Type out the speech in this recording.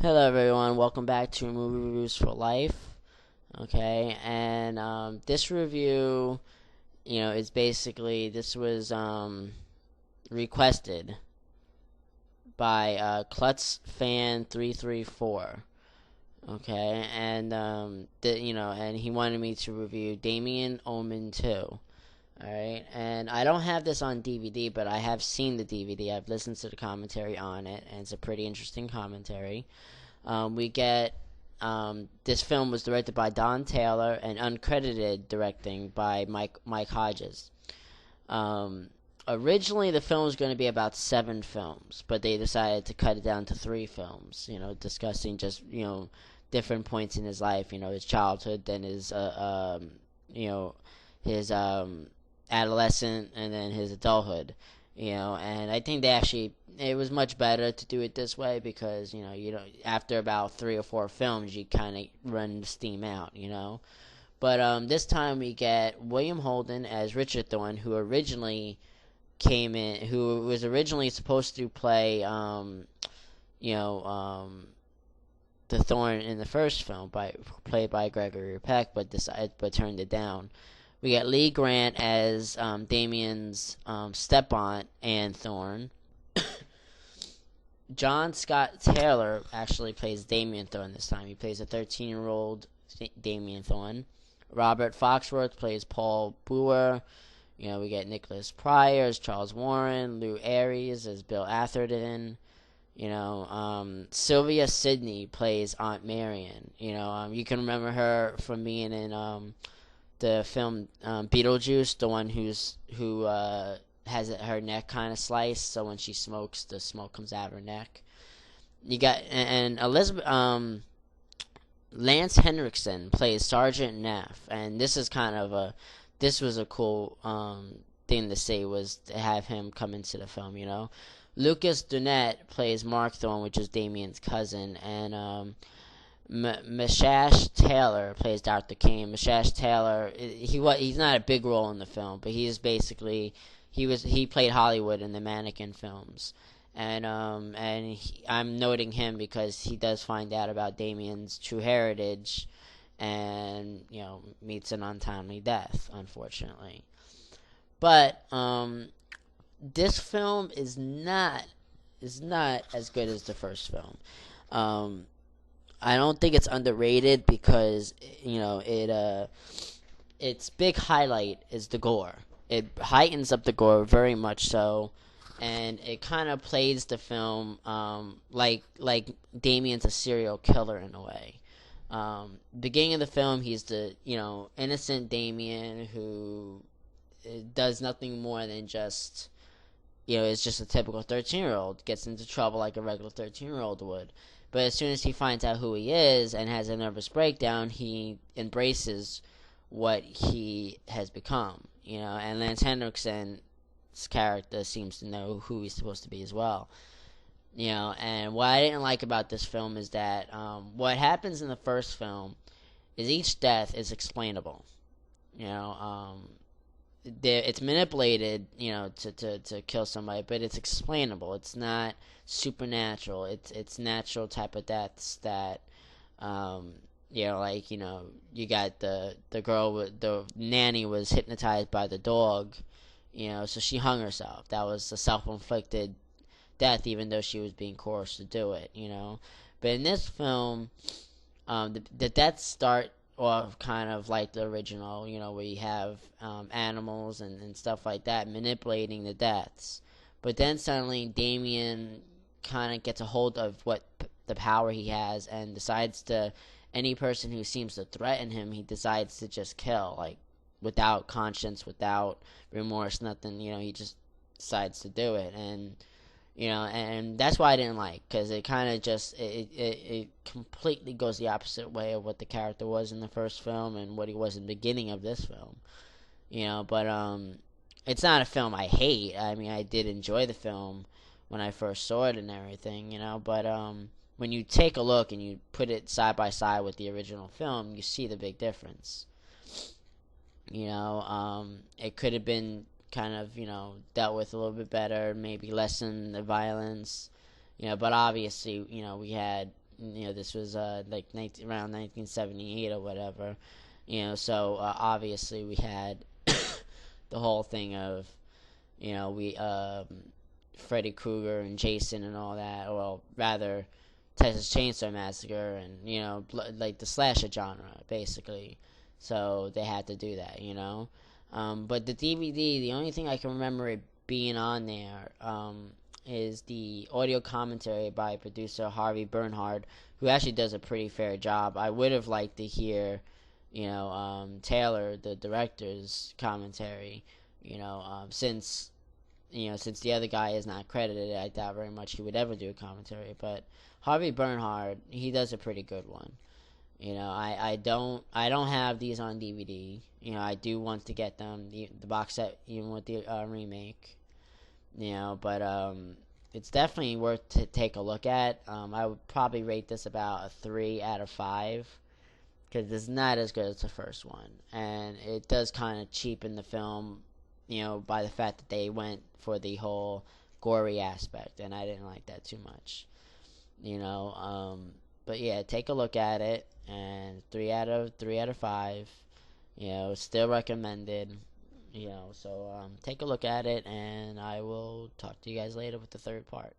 Hello everyone, welcome back to Movie Reviews for Life. Okay, and this review, is basically, this was requested by Klutz Fan 334. Okay, and he wanted me to review Damien, Omen 2. Alright, and I don't have this on DVD, but I have seen the DVD. I've listened to the commentary on it, and it's a pretty interesting commentary. We get this film was directed by Don Taylor and uncredited directing by Mike Hodges. Originally, the film was going to be about 7 films, but they decided to cut it down to 3 films. Discussing just different points in his life. His childhood, then his his adolescent, and then his adulthood. And I think it was much better to do it this way because after about 3 or 4 films you kind of run the steam out. But this time we get William Holden as Richard Thorn, who was originally supposed to play the Thorn in the first film, played by Gregory Peck, but turned it down. We got Lee Grant as Damien's step-aunt, Ann Thorn. John Scott Taylor actually plays Damien Thorn this time. He plays a 13-year-old Damien Thorn. Robert Foxworth plays Paul Buher. We get Nicholas Pryor as Charles Warren. Lou Ayres as Bill Atherton. Sylvia Sidney plays Aunt Marion. You can remember her from being in the film Beetlejuice, the one who has her neck kind of sliced, so when she smokes, the smoke comes out of her neck. You got and Elizabeth Lance Henricksen plays Sergeant Neff, and this was a cool thing to see, was to have him come into the film. Lucas Darnat plays Mark Thorn, which is Damien's cousin, and Meshach Taylor plays Dr. Kane. Meshach Taylor, he's not a big role in the film, but he played Hollywood in the Mannequin films, and I'm noting him because he does find out about Damien's true heritage, and meets an untimely death, unfortunately. But this film is not as good as the first film. I don't think it's underrated because its big highlight is the gore. It heightens up the gore very much so, and it kind of plays the film like Damien's a serial killer in a way. Beginning of the film, he's the innocent Damien who does nothing more than just is just a typical 13-year-old, gets into trouble like a regular 13-year-old would. But as soon as he finds out who he is and has a nervous breakdown, he embraces what he has become, and Lance Henriksen's character seems to know who he's supposed to be as well. And what I didn't like about this film is that what happens in the first film is each death is explainable. It's manipulated, to kill somebody, but it's explainable. It's not supernatural. It's natural type of deaths that, you got the girl with the nanny was hypnotized by the dog, so she hung herself. That was a self-inflicted death, even though she was being coerced to do it, But in this film, the deaths start off kind of like the original, where you have animals and stuff like that manipulating the deaths. But then suddenly Damien kind of gets a hold of the power he has and decides to, any person who seems to threaten him, he decides to just kill, like without conscience, without remorse, nothing. He just decides to do it, and that's why I didn't like, because it kind of just it completely goes the opposite way of what the character was in the first film and what he was in the beginning of this film. But it's not a film I hate. I mean, I did enjoy the film when I first saw it and everything, but when you take a look and you put it side by side with the original film, you see the big difference. It could have been kind of, dealt with a little bit better, maybe lessen the violence, but obviously, we had, This was like around 1978 or whatever. So obviously we had the whole thing of we Freddy Krueger and Jason and all that, or rather Texas Chainsaw Massacre, and like the slasher genre basically. So they had to do that. But the DVD, the only thing I can remember it being on there is the audio commentary by producer Harvey Bernhard, who actually does a pretty fair job. I would have liked to hear, Taylor, the director's commentary, since the other guy is not credited, I doubt very much he would ever do a commentary. But Harvey Bernhard, he does a pretty good one. I don't have these on DVD. I do want to get them, the box set, even with the remake. But it's definitely worth to take a look at. I would probably rate this about a 3 out of 5, because it's not as good as the first one, and it does kind of cheapen the film, by the fact that they went for the whole gory aspect, and I didn't like that too much. But yeah, take a look at it, and 3 out of 5. Still recommended. So take a look at it, and I will talk to you guys later with the third part.